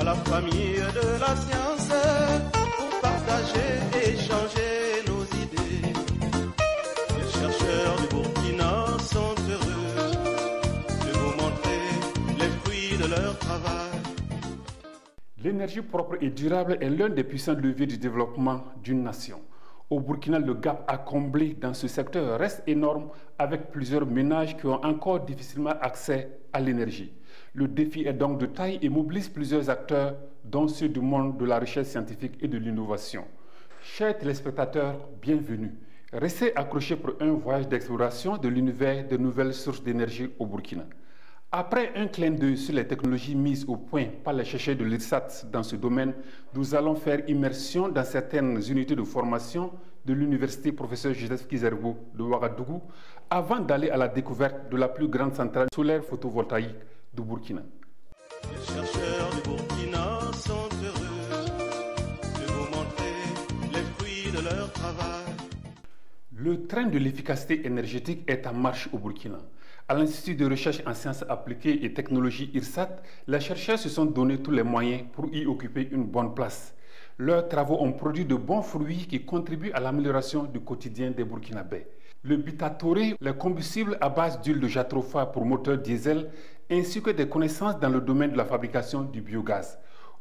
à la famille de la science pour partager et échanger nos idées. Les chercheurs du Burkina sont heureux de vous montrer les fruits de leur travail. L'énergie propre et durable est l'un des puissants leviers du développement d'une nation. Au Burkina, le gap à combler dans ce secteur reste énorme avec plusieurs ménages qui ont encore difficilement accès à l'énergie. Le défi est donc de taille et mobilise plusieurs acteurs, dont ceux du monde de la recherche scientifique et de l'innovation. Chers téléspectateurs, bienvenue. Restez accrochés pour un voyage d'exploration de l'univers de nouvelles sources d'énergie au Burkina. Après un clin d'œil sur les technologies mises au point par les chercheurs de l'IRSAT dans ce domaine, nous allons faire immersion dans certaines unités de formation de l'université professeur Joseph Kizerbo de Ouagadougou avant d'aller à la découverte de la plus grande centrale solaire photovoltaïque du Burkina. Les chercheurs du Burkina sont heureux de vous montrer les fruits de leur travail. Le train de l'efficacité énergétique est en marche au Burkina. À l'Institut de recherche en sciences appliquées et technologies IRSAT, les chercheurs se sont donné tous les moyens pour y occuper une bonne place. Leurs travaux ont produit de bons fruits qui contribuent à l'amélioration du quotidien des Burkinabés. Le Bitatoré, les combustibles à base d'huile de jatropha pour moteur diesel, ainsi que des connaissances dans le domaine de la fabrication du biogaz.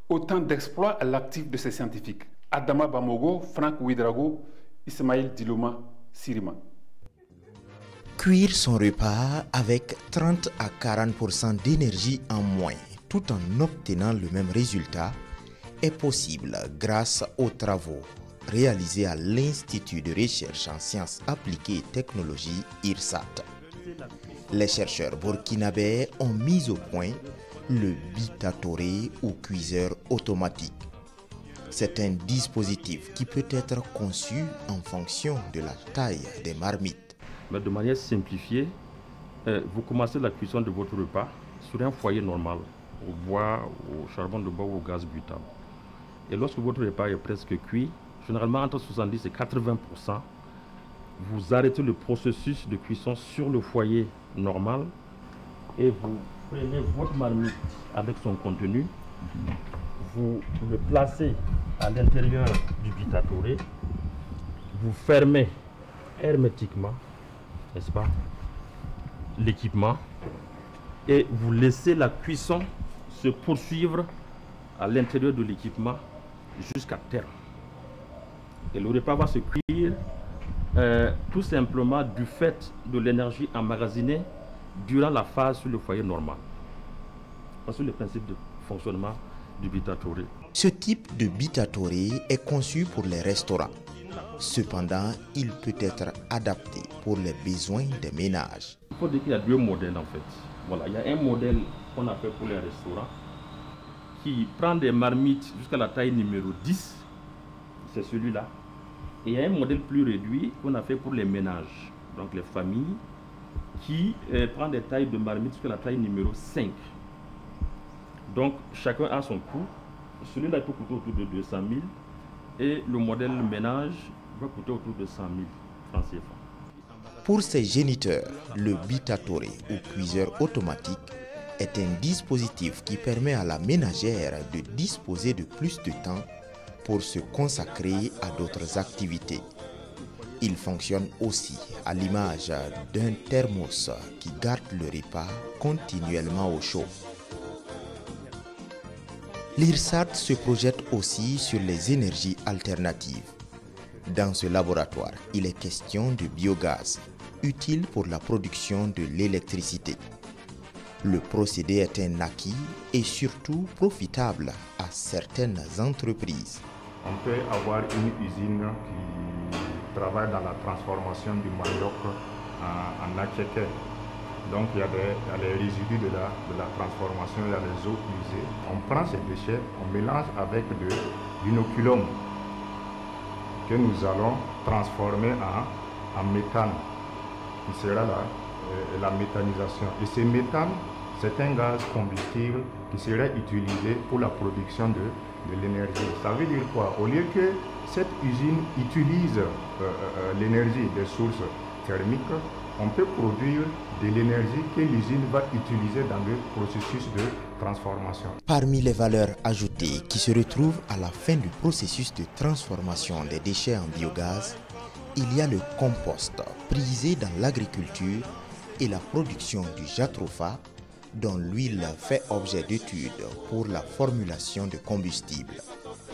Autant d'exploits à l'actif de ces scientifiques. Adama Bamogo, Franck Ouidrago, Ismaël Diloma, Sirima. Cuire son repas avec 30 à 40% d'énergie en moins, tout en obtenant le même résultat, est possible grâce aux travaux réalisés à l'Institut de recherche en sciences appliquées et technologies IRSAT. Les chercheurs burkinabés ont mis au point le Bitatoré ou cuiseur automatique. C'est un dispositif qui peut être conçu en fonction de la taille des marmites. Mais de manière simplifiée, vous commencez la cuisson de votre repas sur un foyer normal, au bois, au charbon de bois ou au gaz butane. Et lorsque votre repas est presque cuit, généralement entre 70 et 80%, vous arrêtez le processus de cuisson sur le foyer normal et vous prenez votre marmite avec son contenu, vous le placez à l'intérieur du Bitatoré, vous fermez hermétiquement, n'est-ce pas, l'équipement, et vous laissez la cuisson se poursuivre à l'intérieur de l'équipement jusqu'à terme. Et le repas va se cuire tout simplement du fait de l'énergie emmagasinée durant la phase sur le foyer normal. C'est le principe de fonctionnement du Bitatoré. Ce type de Bitatoré est conçu pour les restaurants. Cependant, il peut être adapté pour les besoins des ménages. Il faut dire qu'il y a deux modèles en fait. Voilà, il y a un modèle qu'on a fait pour les restaurants qui prend des marmites jusqu'à la taille numéro 10. C'est celui-là. Et il y a un modèle plus réduit qu'on a fait pour les ménages, donc les familles, qui prend des tailles de marmites jusqu'à la taille numéro 5. Donc chacun a son coût. Celui-là peut coûter autour de 200 000 et le modèle ménage va coûter autour de 100 000 francs CFA. Pour ces géniteurs, le Bitatoré ou cuiseur automatique est un dispositif qui permet à la ménagère de disposer de plus de temps pour se consacrer à d'autres activités. Il fonctionne aussi à l'image d'un thermos qui garde le repas continuellement au chaud. L'IRSAT se projette aussi sur les énergies alternatives. Dans ce laboratoire, il est question de biogaz, utile pour la production de l'électricité. Le procédé est un acquis et surtout profitable à certaines entreprises. On peut avoir une usine qui travaille dans la transformation du manioc en acheté. Donc il y a les résidus de la transformation, il y a les eaux usées. On prend ces déchets, on mélange avec de l'inoculum que nous allons transformer en méthane, qui sera la méthanisation. Et ce méthane, c'est un gaz combustible qui serait utilisé pour la production de l'énergie. Ça veut dire quoi? Au lieu que cette usine utilise l'énergie des sources thermiques, on peut produire de l'énergie que l'usine va utiliser dans le processus de transformation. Parmi les valeurs ajoutées qui se retrouvent à la fin du processus de transformation des déchets en biogaz, il y a le compost, prisé dans l'agriculture, et la production du jatropha, dont l'huile fait objet d'études pour la formulation de combustible.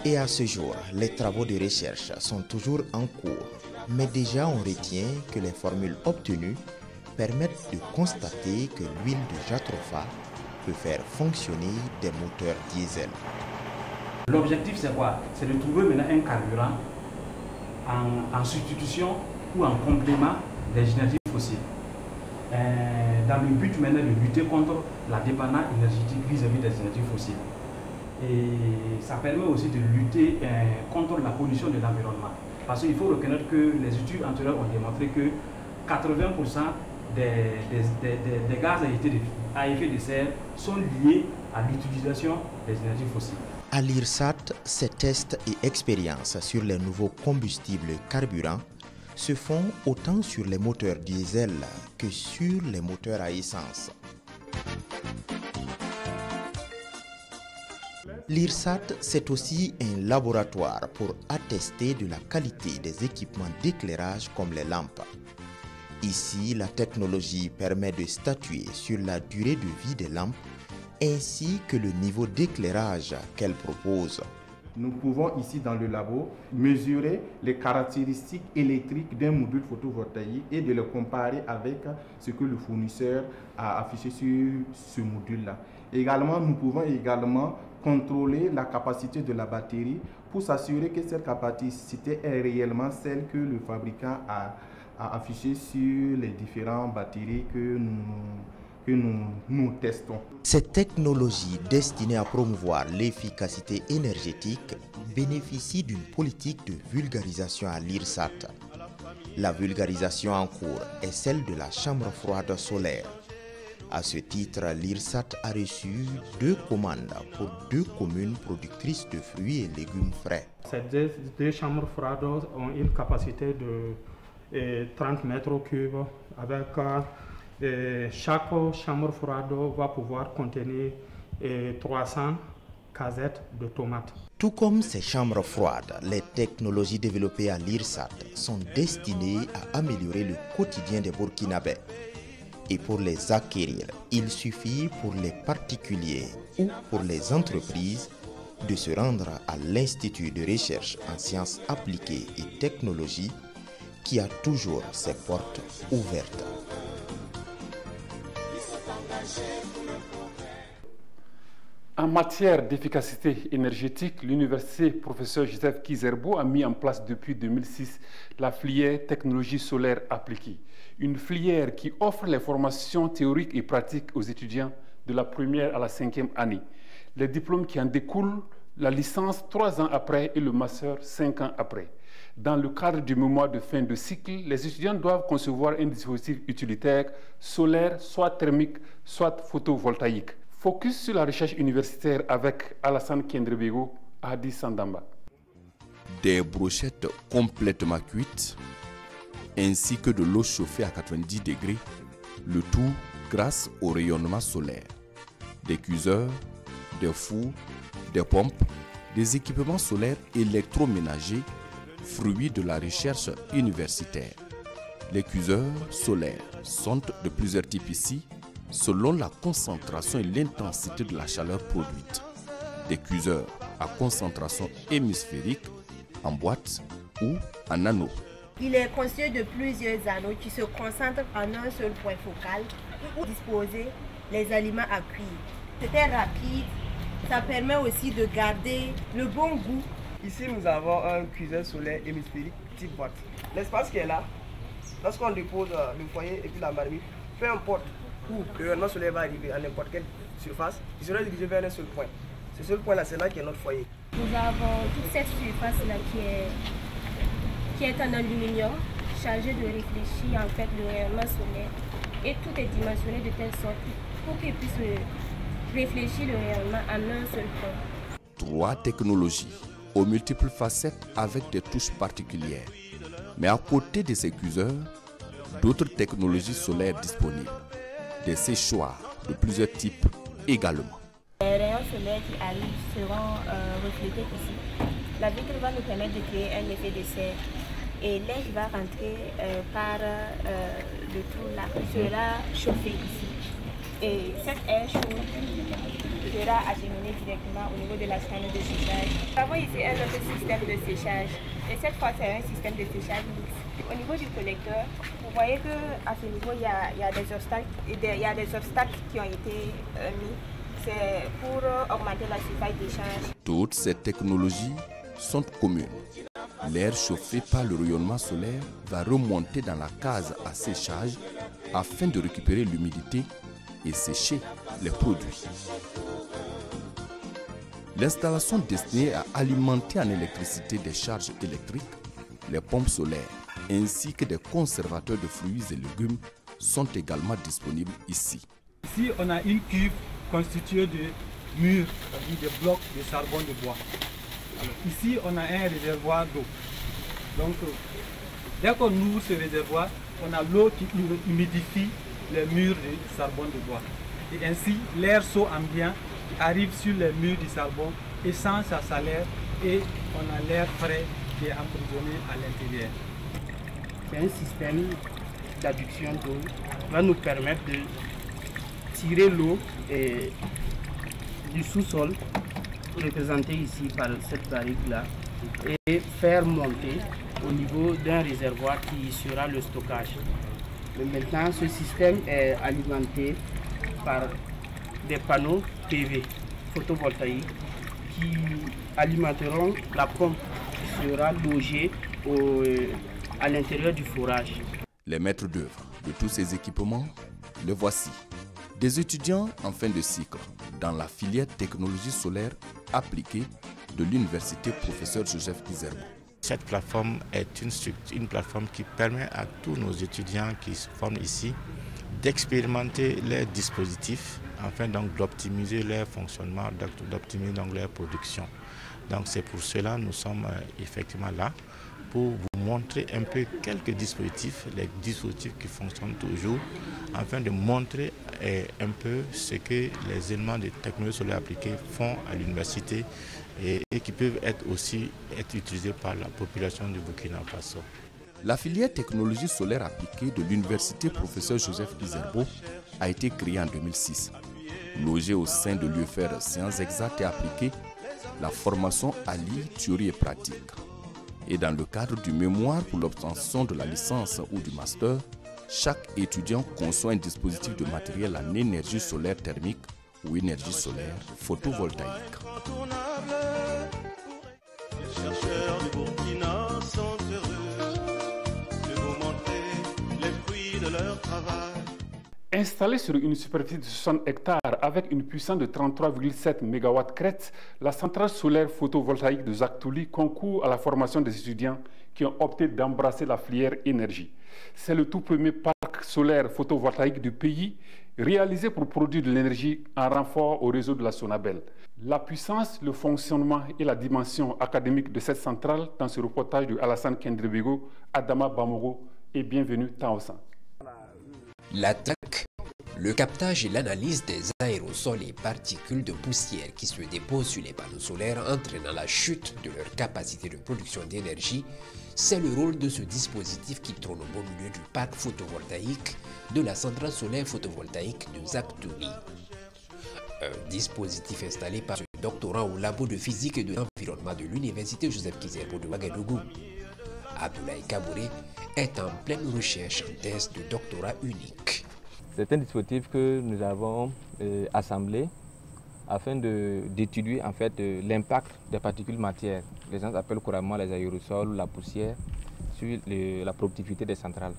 Et à ce jour, les travaux de recherche sont toujours en cours, mais déjà on retient que les formules obtenues permettent de constater que l'huile de jatropha peut faire fonctionner des moteurs diesel. L'objectif c'est quoi? C'est de trouver maintenant un carburant en substitution ou en complément des énergies fossiles. Dans le but maintenant de lutter contre la dépendance énergétique vis-à-vis des énergies fossiles. Et ça permet aussi de lutter contre la pollution de l'environnement. Parce qu'il faut reconnaître que les études antérieures ont démontré que 80% des gaz à effet de serre sont liés à l'utilisation des énergies fossiles. À l'IRSAT, ces tests et expériences sur les nouveaux combustibles carburants se font autant sur les moteurs diesel que sur les moteurs à essence. L'IRSAT, c'est aussi un laboratoire pour attester de la qualité des équipements d'éclairage comme les lampes. Ici, la technologie permet de statuer sur la durée de vie des lampes ainsi que le niveau d'éclairage qu'elles proposent. Nous pouvons ici dans le labo mesurer les caractéristiques électriques d'un module photovoltaïque et de le comparer avec ce que le fournisseur a affiché sur ce module-là. Également, nous pouvons également contrôler la capacité de la batterie pour s'assurer que cette capacité est réellement celle que le fabricant a affichée sur les différentes batteries que nous testons. Cette technologie destinée à promouvoir l'efficacité énergétique bénéficie d'une politique de vulgarisation à l'IRSAT. La vulgarisation en cours est celle de la chambre froide solaire. À ce titre, l'IRSAT a reçu 2 commandes pour 2 communes productrices de fruits et légumes frais. Ces deux chambres froides ont une capacité de 30 mètres cubes avec chaque chambre froide va pouvoir contenir 300 casettes de tomates. Tout comme ces chambres froides, les technologies développées à l'IRSAT sont destinées à améliorer le quotidien des Burkinabés. Et pour les acquérir, il suffit pour les particuliers ou pour les entreprises de se rendre à l'Institut de recherche en sciences appliquées et technologies qui a toujours ses portes ouvertes. En matière d'efficacité énergétique, l'université professeur Joseph Kizerbo a mis en place depuis 2006 la filière technologie solaire appliquée, une filière qui offre les formations théoriques et pratiques aux étudiants de la première à la 5e année. Les diplômes qui en découlent, la licence 3 ans après et le master 5 ans après. Dans le cadre du mémoire de fin de cycle, les étudiants doivent concevoir un dispositif utilitaire solaire, soit thermique, soit photovoltaïque. Focus sur la recherche universitaire avec Alassane Kendrebego à Addis Sandamba. Des brochettes complètement cuites, ainsi que de l'eau chauffée à 90 degrés, le tout grâce au rayonnement solaire. Des cuiseurs, des fours, des pompes, des équipements solaires électroménagers, fruits de la recherche universitaire. Les cuiseurs solaires sont de plusieurs types ici, selon la concentration et l'intensité de la chaleur produite. Des cuiseurs à concentration hémisphérique, en boîte ou en anneau. Il est constitué de plusieurs anneaux qui se concentrent en un seul point focal où disposer les aliments à cuire. C'est rapide, ça permet aussi de garder le bon goût. Ici, nous avons un cuiseur solaire hémisphérique type boîte. L'espace qui est là, lorsqu'on dépose le foyer et puis la marmite, peu importe où le rayonnement solaire va arriver, à n'importe quelle surface, il sera dirigé vers un seul point. Ce seul point-là, c'est là qui est notre foyer. Nous avons toute cette surface-là qui est en aluminium, chargée de réfléchir en fait le rayonnement solaire. Et tout est dimensionné de telle sorte pour qu'il puisse réfléchir le rayonnement en un seul point. 3 technologies aux multiples facettes avec des touches particulières. Mais à côté de ces cuiseurs, d'autres technologies solaires disponibles. Des séchoirs de plusieurs types également. solaire qui arrivent seront reflétées ici. La vitre va nous permettre de créer un effet de serre et l'air qui va rentrer par le trou là sera chauffé ici. Et cette air chaude sera acheminée directement au niveau de la chaîne de séchage. Nous avons ici un autre système de séchage et cette fois c'est un système de séchage mixte. Au niveau du collecteur, vous voyez qu'à ce niveau il y a des obstacles qui ont été mis. C'est pour augmenter la surface d'échange. Toutes ces technologies sont communes. L'air chauffé par le rayonnement solaire va remonter dans la case à séchage afin de récupérer l'humidité et sécher les produits. L'installation destinée à alimenter en électricité des charges électriques, les pompes solaires ainsi que des conservateurs de fruits et légumes sont également disponibles ici. Ici, on a une cuve constituée de murs, c'est-à-dire de blocs de charbon de bois. Alors, ici, on a un réservoir d'eau. Donc, dès qu'on ouvre ce réservoir, on a l'eau qui humidifie les murs de charbon de bois. Et ainsi, l'air chaud ambiant arrive sur les murs du charbon et change sa chaleur et on a l'air frais qui est emprisonné à l'intérieur. C'est un système d'adduction d'eau qui va nous permettre de tirer l'eau du sous-sol, représenté ici par cette barrique-là, et faire monter au niveau d'un réservoir qui sera le stockage. Mais maintenant, ce système est alimenté par des panneaux PV photovoltaïques qui alimenteront la pompe qui sera logée à l'intérieur du forage. Les maîtres d'œuvre de tous ces équipements, le voici. Des étudiants en fin de cycle dans la filière technologie solaire appliquée de l'université professeur Joseph Kizerbo. Cette plateforme est une plateforme qui permet à tous nos étudiants qui se forment ici d'expérimenter les dispositifs afin donc d'optimiser leur fonctionnement, d'optimiser donc leur production. Donc c'est pour cela que nous sommes effectivement là pour vous montrer un peu quelques dispositifs, les dispositifs qui fonctionnent toujours, afin de montrer un peu ce que les éléments de technologie solaire appliquée font à l'université et qui peuvent être utilisés par la population du Burkina Faso. La filière technologie solaire appliquée de l'université professeur Joseph Kizerbo a été créée en 2006. Logée au sein de l'UFR Sciences Exactes et Appliquées, la formation allie théorie et pratique. Et dans le cadre du mémoire pour l'obtention de la licence ou du master, chaque étudiant conçoit un dispositif de matériel en énergie solaire thermique ou énergie solaire photovoltaïque. Les chercheurs du Burkina sont heureux de vous montrer les fruits de leur travail. Installée sur une superficie de 60 hectares avec une puissance de 33,7 MW crête, la centrale solaire photovoltaïque de Zaktouli concourt à la formation des étudiants qui ont opté d'embrasser la filière énergie. C'est le tout premier parc solaire photovoltaïque du pays réalisé pour produire de l'énergie en renfort au réseau de la Sonabel. La puissance, le fonctionnement et la dimension académique de cette centrale dans ce reportage de Alassane Kendrebego, Adama Bamoro et bienvenue Taosan. L'attaque, le captage et l'analyse des aérosols et particules de poussière qui se déposent sur les panneaux solaires entraînant la chute de leur capacité de production d'énergie, c'est le rôle de ce dispositif qui trône au beau milieu du parc photovoltaïque de la centrale solaire photovoltaïque de Zaktouli. Un dispositif installé par ce doctorant au labo de physique et de l'environnement de l'université Joseph Kizerbo de Ouagadougou. Abdoulaye Kabouré est en pleine recherche en thèse de doctorat unique. C'est un dispositif que nous avons assemblé afin d'étudier en fait l'impact des particules matières. Les gens appellent couramment les aérosols ou la poussière sur la productivité des centrales.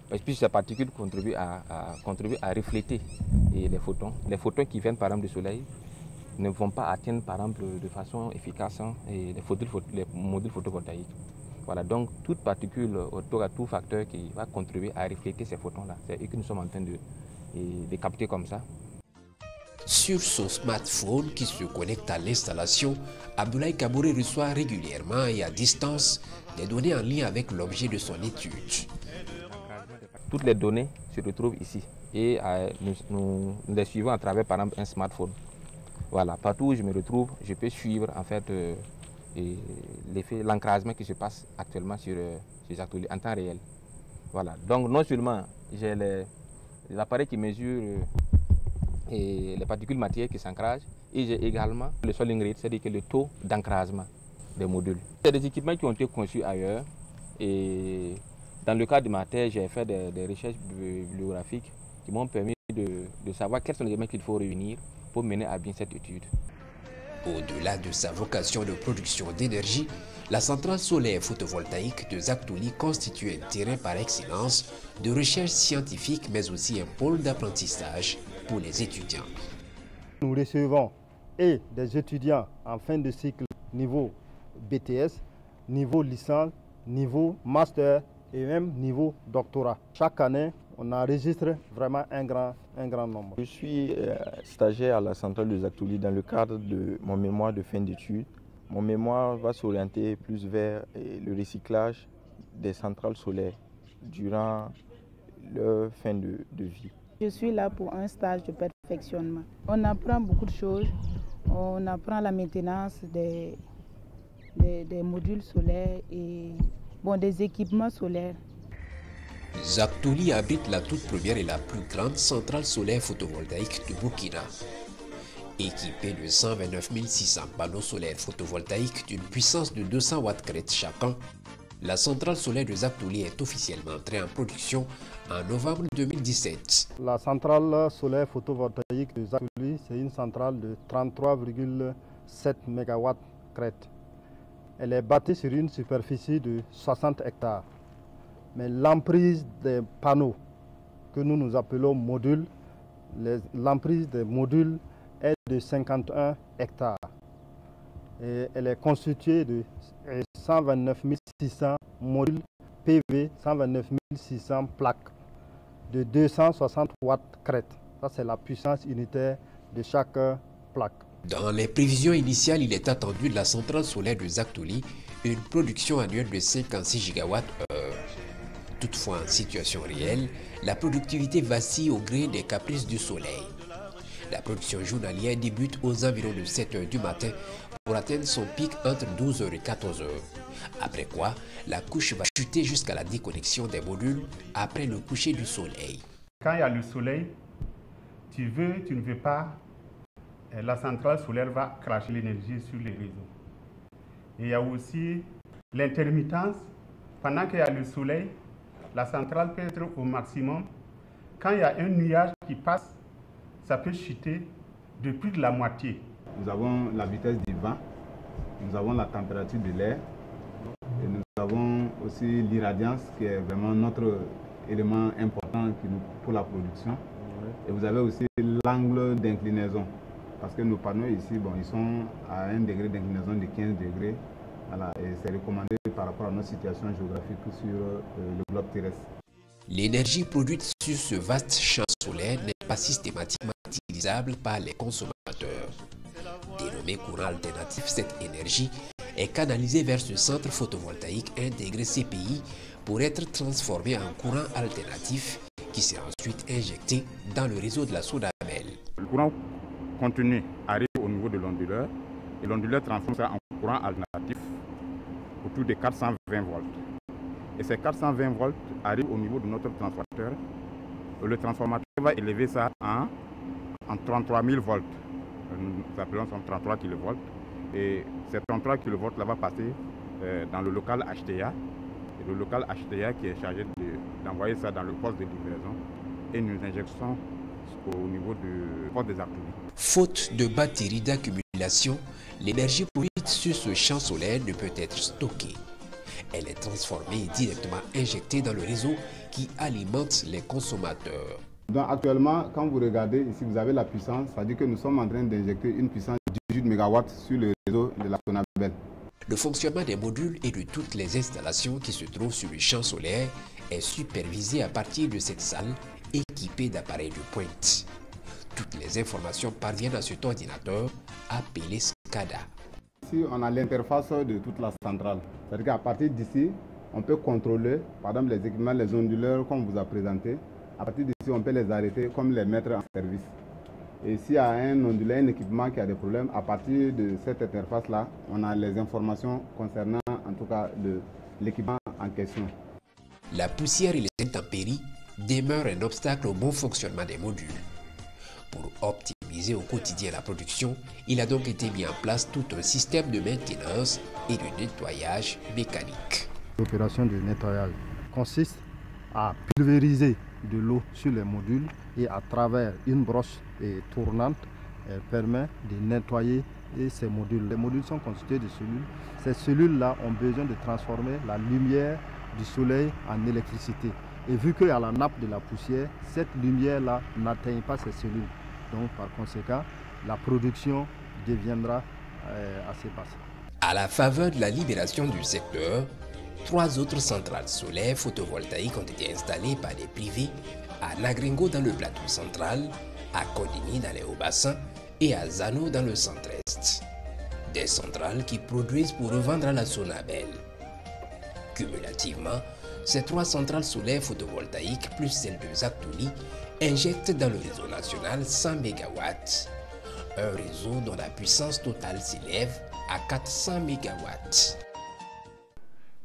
Puisque ces particules contribuent à refléter les photons. Les photons qui viennent par exemple du soleil ne vont pas atteindre par exemple de façon efficace les modules photovoltaïques. Voilà, donc toute particule, tout facteur qui va contribuer à refléter ces photons-là, c'est eux que nous sommes en train de capter comme ça. Sur son smartphone qui se connecte à l'installation, Abdoulaye Kabouré reçoit régulièrement et à distance des données en lien avec l'objet de son étude. Toutes les données se retrouvent ici et nous les suivons à travers par exemple un smartphone. Voilà, partout où je me retrouve, je peux suivre en fait l'ancragement qui se passe actuellement sur ces ateliers en temps réel. Voilà, donc non seulement j'ai les appareils qui mesurent les particules matières qui s'ancragent, et j'ai également le soling rate, c'est-à-dire que le taux d'ancragement des modules. C'est des équipements qui ont été conçus ailleurs, et dans le cas de ma thèse, j'ai fait des recherches bibliographiques qui m'ont permis de savoir quels sont les éléments qu'il faut réunir pour mener à bien cette étude. Au-delà de sa vocation de production d'énergie, la centrale solaire photovoltaïque de Zaktouli constitue un terrain par excellence de recherche scientifique, mais aussi un pôle d'apprentissage pour les étudiants. Nous recevons et des étudiants en fin de cycle niveau BTS, niveau licence, niveau master et même niveau doctorat. Chaque année, on enregistre vraiment un grand nombre. Je suis stagiaire à la centrale de Zaktouli dans le cadre de mon mémoire de fin d'études. Mon mémoire va s'orienter plus vers le recyclage des centrales solaires durant leur fin de vie. Je suis là pour un stage de perfectionnement. On apprend beaucoup de choses. On apprend la maintenance des modules solaires et des équipements solaires. Zaktouli abrite la toute première et la plus grande centrale solaire photovoltaïque du Burkina. Équipée de 129 600 panneaux solaires photovoltaïques d'une puissance de 200 watts crête chacun, la centrale solaire de Zaktouli est officiellement entrée en production en novembre 2017. La centrale solaire photovoltaïque de Zaktouli, c'est une centrale de 33,7 MW crête. Elle est bâtie sur une superficie de 60 hectares. Mais l'emprise des panneaux, que nous appelons modules, l'emprise des modules est de 51 hectares. Et elle est constituée de 129 600 modules PV, 129 600 plaques de 260 watts crête. Ça, c'est la puissance unitaire de chaque plaque. Dans les prévisions initiales, il est attendu de la centrale solaire de Zaktouli une production annuelle de 56 gigawatts. Toutefois, en situation réelle, la productivité vacille au gré des caprices du soleil. La production journalière débute aux environs de 7 h du matin pour atteindre son pic entre 12 h et 14 h. Après quoi, la couche va chuter jusqu'à la déconnexion des modules après le coucher du soleil. Quand il y a le soleil, tu ne veux pas, la centrale solaire va cracher l'énergie sur les réseaux. Et il y a aussi l'intermittence. Pendant qu'il y a le soleil, la centrale peut être au maximum. Quand il y a un nuage qui passe, ça peut chuter de plus de la moitié. Nous avons la vitesse du vent, nous avons la température de l'air et nous avons aussi l'irradiance qui est vraiment notre élément important pour la production. Et vous avez aussi l'angle d'inclinaison parce que nos panneaux ici, ils sont à un degré d'inclinaison de 15 degrés. Voilà, et c'est recommandé par rapport à notre situation géographique sur le globe terrestre. L'énergie produite sur ce vaste champ solaire n'est pas systématiquement utilisable par les consommateurs. Dénommé courant alternatif, cette énergie est canalisée vers ce centre photovoltaïque intégré CPI pour être transformée en courant alternatif qui sera ensuite injecté dans le réseau de la Sodamel. Le courant continu arrive au niveau de l'onduleur et l'onduleur transforme ça en courant alternatif autour de 420 volts. Et ces 420 volts arrivent au niveau de notre transformateur. Le transformateur va élever ça en 33 000 volts. Nous appelons ça 33 kV. Et ces 33 kV là va passer dans le local HTA. Et le local HTA qui est chargé d'envoyer ça dans le poste de livraison. Et nous injectons au niveau du poste des Zaktouli. Faute de batterie d'accumulation, l'énergie produite sur ce champ solaire ne peut être stockée. Elle est transformée et directement injectée dans le réseau qui alimente les consommateurs. Donc actuellement, quand vous regardez ici, vous avez la puissance, ça veut dire que nous sommes en train d'injecter une puissance de 18 MW sur le réseau de la Sonabel. Le fonctionnement des modules et de toutes les installations qui se trouvent sur le champ solaire est supervisé à partir de cette salle équipée d'appareils de pointe. Toutes les informations parviennent à cet ordinateur appelé SCADA. Ici, on a l'interface de toute la centrale. C'est-à-dire qu'à partir d'ici, on peut contrôler, par exemple, les équipements, les onduleurs, comme on vous a présenté. À partir d'ici, on peut les arrêter comme les mettre en service. Et s'il y a un ondulat, un équipement qui a des problèmes, à partir de cette interface-là, on a les informations concernant en tout cas l'équipement en question. La poussière et les intempéries demeurent un obstacle au bon fonctionnement des modules. Pour optimiser au quotidien la production, il a donc été mis en place tout un système de maintenance et de nettoyage mécanique. L'opération de nettoyage consiste à pulvériser de l'eau sur les modules et à travers une brosse tournante, elle permet de nettoyer ces modules. Les modules sont constitués de cellules. Ces cellules-là ont besoin de transformer la lumière du soleil en électricité. Et vu qu'il y a la nappe de la poussière, cette lumière-là n'atteint pas ces cellules. Donc par conséquent, la production deviendra assez basse. À la faveur de la libération du secteur, 3 autres centrales solaires photovoltaïques ont été installées par des privés à Nagringo dans le plateau central, à Kodini dans les Hauts-Bassins et à Zano dans le centre-est. Des centrales qui produisent pour revendre à la Sonabel. Cumulativement, ces 3 centrales solaires photovoltaïques plus celle de Zaktouli injectent dans le réseau national 100 MW, un réseau dont la puissance totale s'élève à 400 MW.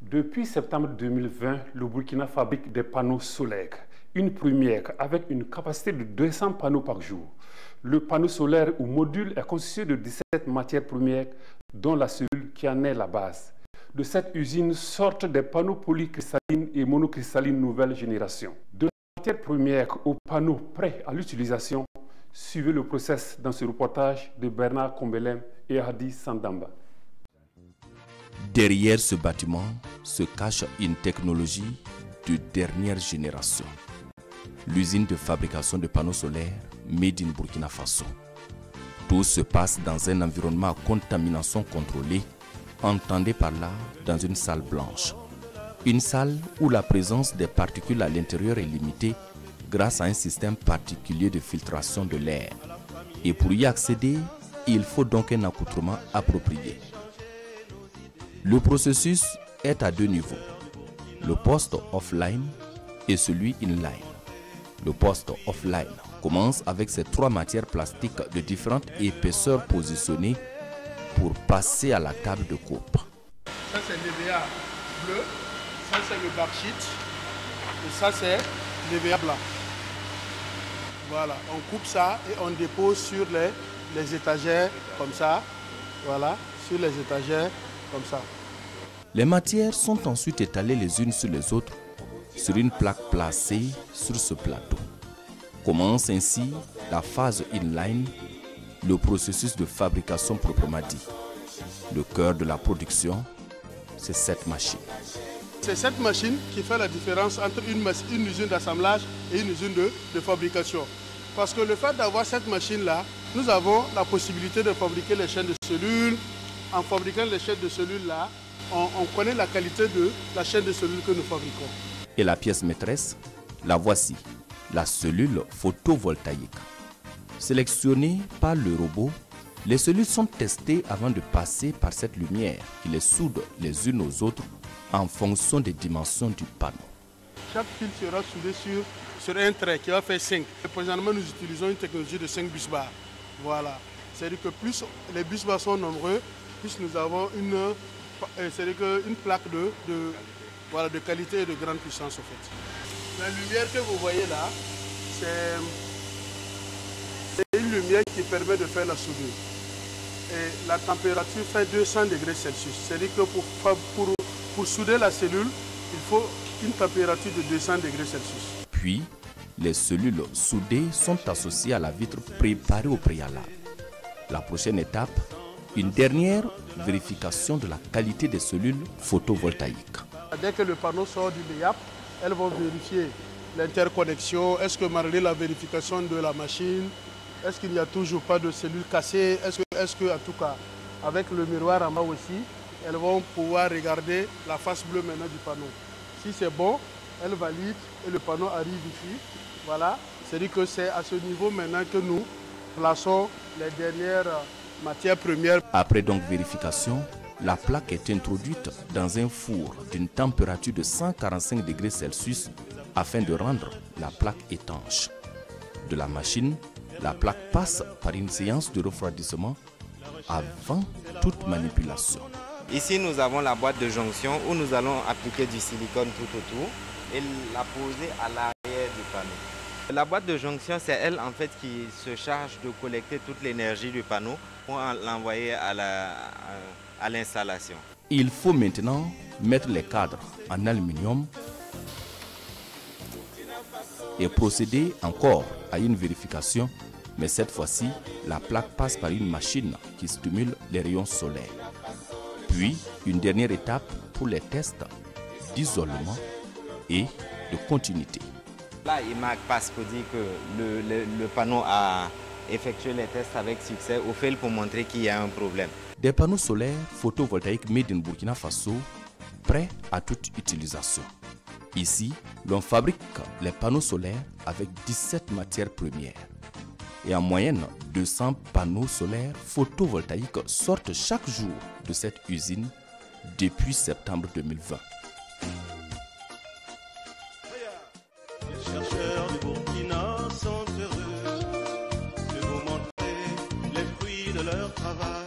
Depuis septembre 2020, le Burkina fabrique des panneaux solaires, une première avec une capacité de 200 panneaux par jour. Le panneau solaire ou module est constitué de 17 matières premières, dont la cellule qui en est la base. De cette usine sortent des panneaux polycristallines et monocristallines nouvelle génération. De la matière première aux panneaux prêts à l'utilisation, suivez le process dans ce reportage de Bernard Combelem et Hadi Sandamba. Derrière ce bâtiment se cache une technologie de dernière génération. L'usine de fabrication de panneaux solaires Made in Burkina Faso. Tout se passe dans un environnement à contamination contrôlée, entendez par là dans une salle blanche. Une salle où la présence des particules à l'intérieur est limitée grâce à un système particulier de filtration de l'air. Et pour y accéder, il faut donc un accoutrement approprié. Le processus est à 2 niveaux, le poste offline et celui inline. Le poste offline commence avec ces 3 matières plastiques de différentes épaisseurs positionnées pour passer à la table de coupe. Ça c'est l'EVA bleu, ça c'est le backshit et ça c'est l'EVA blanc. Voilà, on coupe ça et on dépose sur les étagères comme ça, voilà, sur les étagères comme ça. Les matières sont ensuite étalées les unes sur les autres sur une plaque placée sur ce plateau. Commence ainsi la phase inline, le processus de fabrication proprement dit. Le cœur de la production, c'est cette machine. C'est cette machine qui fait la différence entre une usine d'assemblage et une usine de fabrication. Parce que le fait d'avoir cette machine-là, nous avons la possibilité de fabriquer les chaînes de cellules. En fabriquant les chaînes de cellules-là, on connaît la qualité de la chaîne de cellules que nous fabriquons. Et la pièce maîtresse, la voici, la cellule photovoltaïque. Sélectionnées par le robot, les cellules sont testées avant de passer par cette lumière qui les soude les unes aux autres en fonction des dimensions du panneau. Chaque fil sera soudé sur un trait qui va faire 5. Présentement, nous utilisons une technologie de 5 bus bars. Voilà. C'est-à-dire que plus les bus bars sont nombreux, plus nous avons une plaque de qualité et de grande puissance. En fait. La lumière que vous voyez là, c'est une lumière qui permet de faire la soudure. Et la température fait 200 degrés Celsius. C'est-à-dire que pour souder la cellule, il faut une température de 200 degrés Celsius. Puis, les cellules soudées sont associées à la vitre préparée au préalable. La prochaine étape, une dernière vérification de la qualité des cellules photovoltaïques. Dès que le panneau sort du BIAP, elles vont vérifier l'interconnexion. Est-ce que malgré la vérification de la machine, est-ce qu'il n'y a toujours pas de cellules cassées? Est-ce que, en tout cas, avec le miroir en bas aussi, elles vont pouvoir regarder la face bleue maintenant du panneau. Si c'est bon, elles valident et le panneau arrive ici. Voilà, c'est-à-dire que c'est à ce niveau maintenant que nous plaçons les dernières matières premières. Après donc vérification, la plaque est introduite dans un four d'une température de 145 degrés Celsius afin de rendre la plaque étanche. De la machine, La plaque passe par une séance de refroidissement avant toute manipulation. Ici, nous avons la boîte de jonction où nous allons appliquer du silicone tout autour et la poser à l'arrière du panneau. La boîte de jonction, c'est elle en fait qui se charge de collecter toute l'énergie du panneau pour l'envoyer à l'installation. Il faut maintenant mettre les cadres en aluminium et procéder encore à une vérification, mais cette fois-ci, la plaque passe par une machine qui stimule les rayons solaires. Puis, une dernière étape pour les tests d'isolement et de continuité. Là, il marque parce que dit que le panneau a effectué les tests avec succès au fait pour montrer qu'il y a un problème. Des panneaux solaires photovoltaïques made in Burkina Faso, prêts à toute utilisation. Ici, l'on fabrique les panneaux solaires avec 17 matières premières. Et en moyenne, 200 panneaux solaires photovoltaïques sortent chaque jour de cette usine depuis septembre 2020. Les chercheurs du Burkina sont heureux de vous montrer les fruits de leur travail.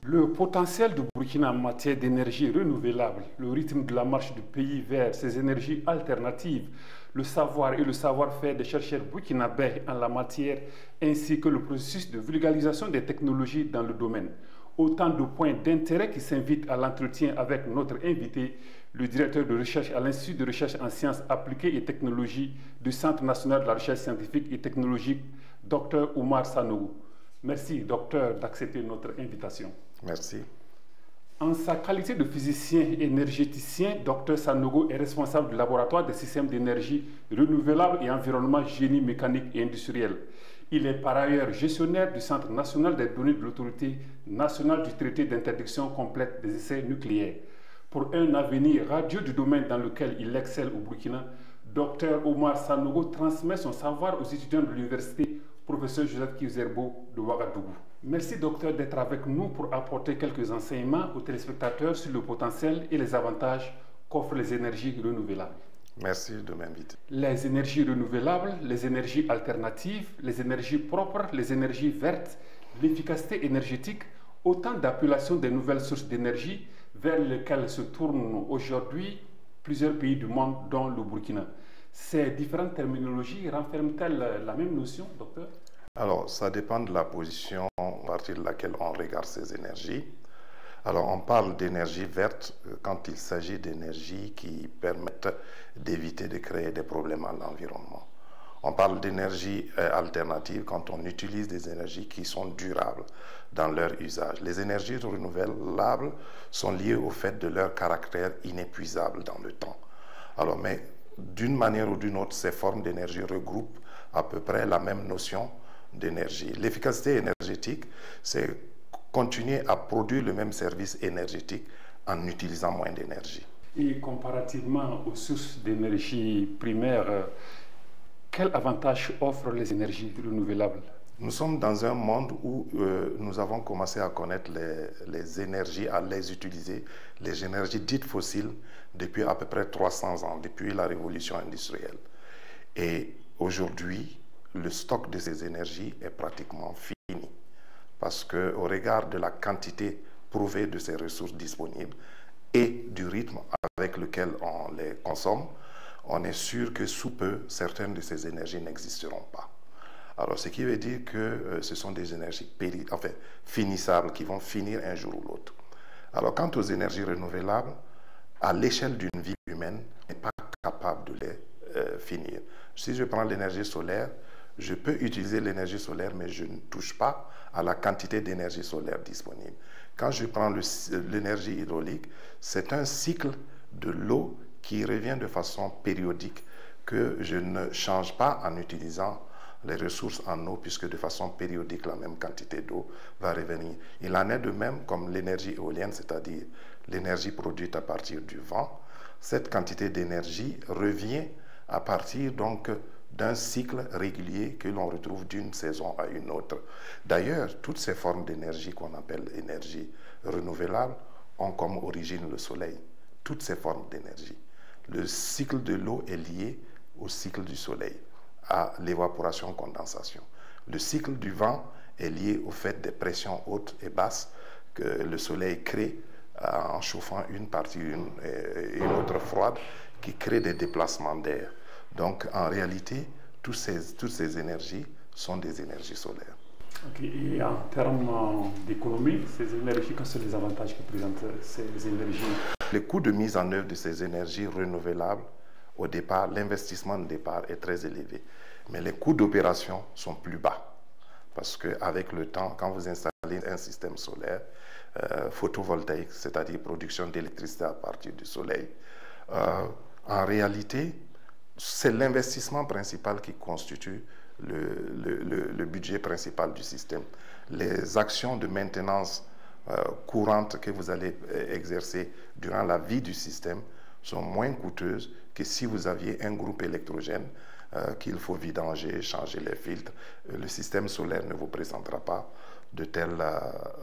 Le potentiel du Burkina en matière d'énergie renouvelable, le rythme de la marche du pays vers ces énergies alternatives, le savoir et le savoir-faire des chercheurs burkinabés en la matière, ainsi que le processus de vulgarisation des technologies dans le domaine. Autant de points d'intérêt qui s'invitent à l'entretien avec notre invité, le directeur de recherche à l'Institut de recherche en sciences appliquées et technologies du Centre national de la recherche scientifique et technologique, Dr Oumar Sanogo. Merci, docteur, d'accepter notre invitation. Merci. En sa qualité de physicien énergéticien, Dr Sanogo est responsable du laboratoire des systèmes d'énergie renouvelables et environnement génie mécanique et industriel. Il est par ailleurs gestionnaire du Centre national des données de l'Autorité nationale du traité d'interdiction complète des essais nucléaires. Pour un avenir radieux du domaine dans lequel il excelle au Burkina, Dr Oumar Sanogo transmet son savoir aux étudiants de l'université professeur Joseph Kizerbo de Ouagadougou. Merci docteur d'être avec nous pour apporter quelques enseignements aux téléspectateurs sur le potentiel et les avantages qu'offrent les énergies renouvelables. Merci de m'inviter. Les énergies renouvelables, les énergies alternatives, les énergies propres, les énergies vertes, l'efficacité énergétique, autant d'appellations des nouvelles sources d'énergie vers lesquelles se tournent aujourd'hui plusieurs pays du monde, dont le Burkina. Ces différentes terminologies renferment-elles la même notion, docteur? Alors, ça dépend de la position à partir de laquelle on regarde ces énergies. Alors, on parle d'énergie verte quand il s'agit d'énergies qui permettent d'éviter de créer des problèmes à l'environnement. On parle d'énergie alternative quand on utilise des énergies qui sont durables dans leur usage. Les énergies renouvelables sont liées au fait de leur caractère inépuisable dans le temps. Alors, mais d'une manière ou d'une autre, ces formes d'énergie regroupent à peu près la même notion d'énergie. L'efficacité énergétique, c'est continuer à produire le même service énergétique en utilisant moins d'énergie. Et comparativement aux sources d'énergie primaires, quel avantage offrent les énergies renouvelables? Nous sommes dans un monde où nous avons commencé à connaître les énergies, à les utiliser, les énergies dites fossiles, depuis à peu près 300 ans, depuis la révolution industrielle. Et aujourd'hui, le stock de ces énergies est pratiquement fini. Parce qu'au regard de la quantité prouvée de ces ressources disponibles et du rythme avec lequel on les consomme, on est sûr que sous peu, certaines de ces énergies n'existeront pas. Alors, ce qui veut dire que ce sont des énergies finissables qui vont finir un jour ou l'autre. Alors, quant aux énergies renouvelables, à l'échelle d'une vie humaine, on n'est pas capable de les finir. Si je prends l'énergie solaire, je peux utiliser l'énergie solaire, mais je ne touche pas à la quantité d'énergie solaire disponible. Quand je prends l'énergie hydraulique, c'est un cycle de l'eau qui revient de façon périodique, que je ne change pas en utilisant les ressources en eau, puisque de façon périodique, la même quantité d'eau va revenir. Il en est de même comme l'énergie éolienne, c'est-à-dire l'énergie produite à partir du vent. Cette quantité d'énergie revient à partir donc d'un cycle régulier que l'on retrouve d'une saison à une autre. D'ailleurs, toutes ces formes d'énergie qu'on appelle énergie renouvelable ont comme origine le soleil. Toutes ces formes d'énergie. Le cycle de l'eau est lié au cycle du soleil, à l'évaporation-condensation. Le cycle du vent est lié au fait des pressions hautes et basses que le soleil crée en chauffant une partie et une autre froide qui crée des déplacements d'air. Donc en réalité, toutes ces énergies sont des énergies solaires. Okay. Et en termes d'économie, ces énergies, quels sont les avantages que présentent ces énergies? Le coût de mise en œuvre de ces énergies renouvelables, au départ, l'investissement de départ est très élevé. Mais les coûts d'opération sont plus bas. Parce qu'avec le temps, quand vous installez un système solaire, photovoltaïque, c'est-à-dire production d'électricité à partir du soleil, en réalité, c'est l'investissement principal qui constitue le budget principal du système. Les actions de maintenance courantes que vous allez exercer durant la vie du système sont moins coûteuses que si vous aviez un groupe électrogène qu'il faut vidanger, changer les filtres. Le système solaire ne vous présentera pas de telles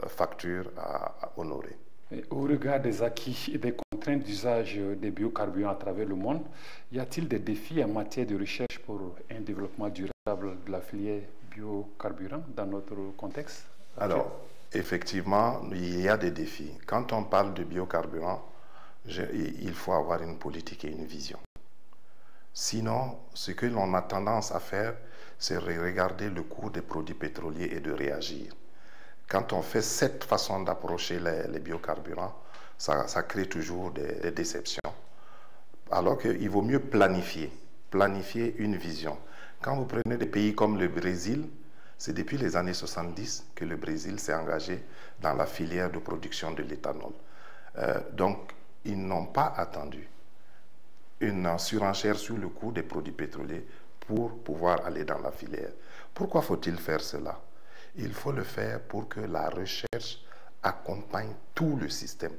factures à honorer. Et au regard des acquis et des contraintes d'usage des biocarburants à travers le monde, y a-t-il des défis en matière de recherche pour un développement durable de la filière biocarburant dans notre contexte actuel? Alors, effectivement, il y a des défis. Quand on parle de biocarburant, il faut avoir une politique et une vision. Sinon, ce que l'on a tendance à faire, c'est regarder le cours des produits pétroliers et de réagir. Quand on fait cette façon d'approcher les biocarburants, ça crée toujours des déceptions. Alors qu'il vaut mieux planifier une vision. Quand vous prenez des pays comme le Brésil, c'est depuis les années 70 que le Brésil s'est engagé dans la filière de production de l'éthanol. Donc, ils n'ont pas attendu une surenchère sur le coût des produits pétroliers pour pouvoir aller dans la filière. Pourquoi faut-il faire cela? Il faut le faire pour que la recherche accompagne tout le système,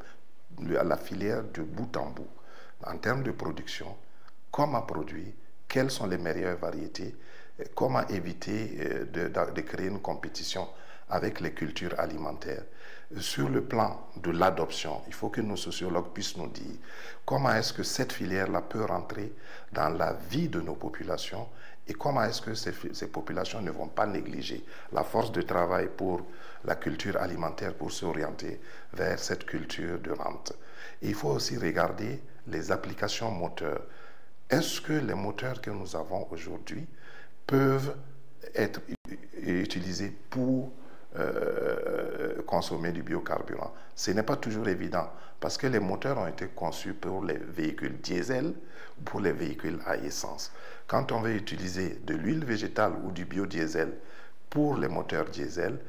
la filière de bout en bout. En termes de production, comment produire, quelles sont les meilleures variétés, comment éviter de créer une compétition avec les cultures alimentaires. Sur le plan de l'adoption, il faut que nos sociologues puissent nous dire comment est-ce que cette filière-là peut rentrer dans la vie de nos populations et comment est-ce que ces populations ne vont pas négliger la force de travail pour la culture alimentaire pour s'orienter vers cette culture de rente. Et il faut aussi regarder les applications moteurs. Est-ce que les moteurs que nous avons aujourd'hui peuvent être utilisés pour consommer du biocarburant? Ce n'est pas toujours évident parce que les moteurs ont été conçus pour les véhicules diesel ou pour les véhicules à essence. Quand on veut utiliser de l'huile végétale ou du biodiesel pour les moteurs diesel,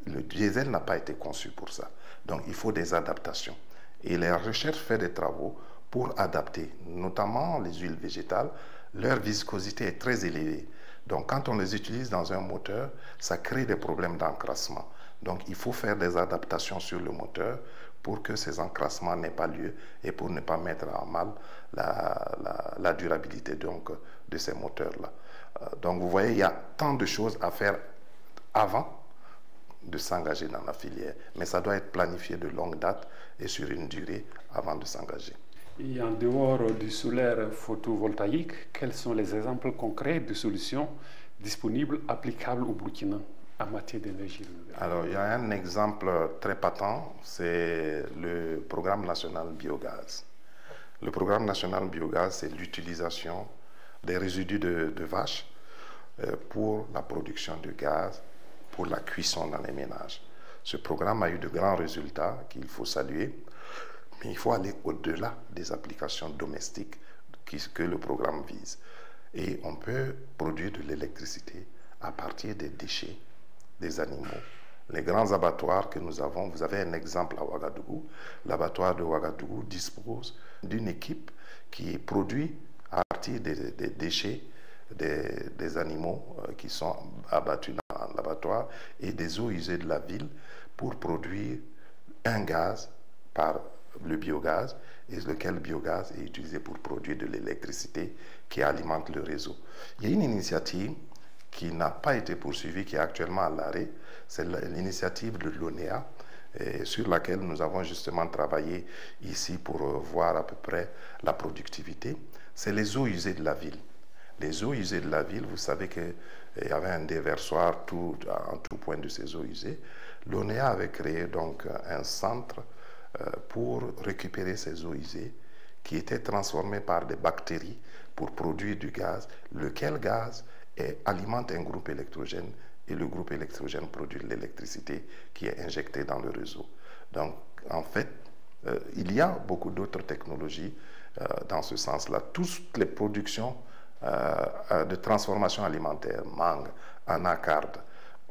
le diesel n'a pas été conçu pour ça. Donc il faut des adaptations. Et la recherche fait des travaux pour adapter, notamment les huiles végétales. Leur viscosité est très élevée. Donc quand on les utilise dans un moteur, ça crée des problèmes d'encrassement. Donc il faut faire des adaptations sur le moteur pour que ces encrassements n'aient pas lieu et pour ne pas mettre en mal la durabilité donc, de ces moteurs-là. Donc vous voyez, il y a tant de choses à faire avant de s'engager dans la filière. Mais ça doit être planifié de longue date et sur une durée avant de s'engager. Et en dehors du solaire photovoltaïque, quels sont les exemples concrets de solutions disponibles, applicables au Burkina en matière d'énergie renouvelable? Alors, il y a un exemple très patent, c'est le programme national biogaz. Le programme national biogaz, c'est l'utilisation des résidus de vaches pour la production de gaz, pour la cuisson dans les ménages. Ce programme a eu de grands résultats qu'il faut saluer. Mais il faut aller au-delà des applications domestiques que le programme vise. Et on peut produire de l'électricité à partir des déchets des animaux. Les grands abattoirs que nous avons, vous avez un exemple à Ouagadougou. L'abattoir de Ouagadougou dispose d'une équipe qui produit à partir des déchets des animaux qui sont abattus dans l'abattoir et des eaux usées de la ville pour produire un gaz par le biogaz, et lequel biogaz est utilisé pour produire de l'électricité qui alimente le réseau. Il y a une initiative qui n'a pas été poursuivie, qui est actuellement à l'arrêt, c'est l'initiative de l'ONEA, sur laquelle nous avons justement travaillé ici pour voir à peu près la productivité. C'est les eaux usées de la ville. Les eaux usées de la ville, vous savez qu'il y avait un déversoir en tout point de ces eaux usées. L'ONEA avait créé donc un centre pour récupérer ces eaux usées qui étaient transformées par des bactéries pour produire du gaz, lequel gaz alimente un groupe électrogène et le groupe électrogène produit l'électricité qui est injectée dans le réseau. Donc, en fait, il y a beaucoup d'autres technologies dans ce sens-là. Toutes les productions de transformation alimentaire, mangue, anacarde,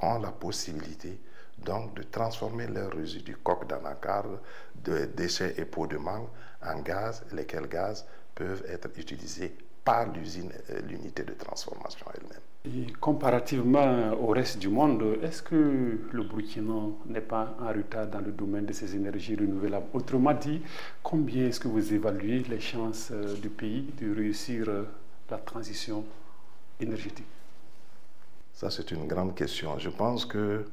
ont la possibilité donc de transformer leurs résidus coques d'anacarde, de déchets et peaux de mangue en gaz, lesquels gaz peuvent être utilisés par l'unité de transformation elle-même. Et comparativement au reste du monde, est-ce que le Burkina n'est pas en retard dans le domaine de ces énergies renouvelables? Autrement dit, combien est-ce que vous évaluez les chances du pays de réussir la transition énergétique? Ça, c'est une grande question. Je pense que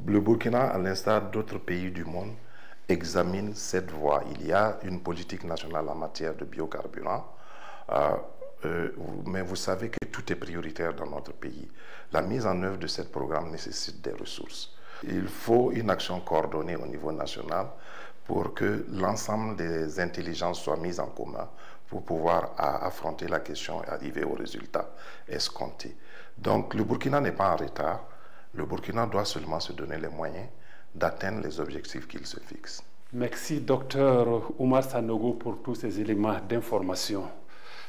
le Burkina, à l'instar d'autres pays du monde, examine cette voie. Il y a une politique nationale en matière de biocarburants, mais vous savez que tout est prioritaire dans notre pays. La mise en œuvre de ce programme nécessite des ressources. Il faut une action coordonnée au niveau national pour que l'ensemble des intelligences soient mises en commun pour pouvoir affronter la question et arriver aux résultats escomptés. Donc le Burkina n'est pas en retard. Le Burkina doit seulement se donner les moyens d'atteindre les objectifs qu'il se fixe. Merci, Dr Oumar Sanogo, pour tous ces éléments d'information.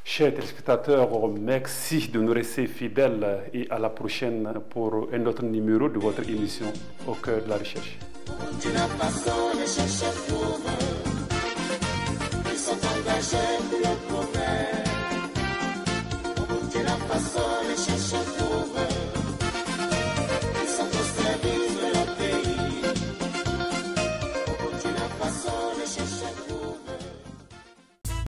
Chers téléspectateurs, merci de nous rester fidèles et à la prochaine pour un autre numéro de votre émission Au cœur de la recherche.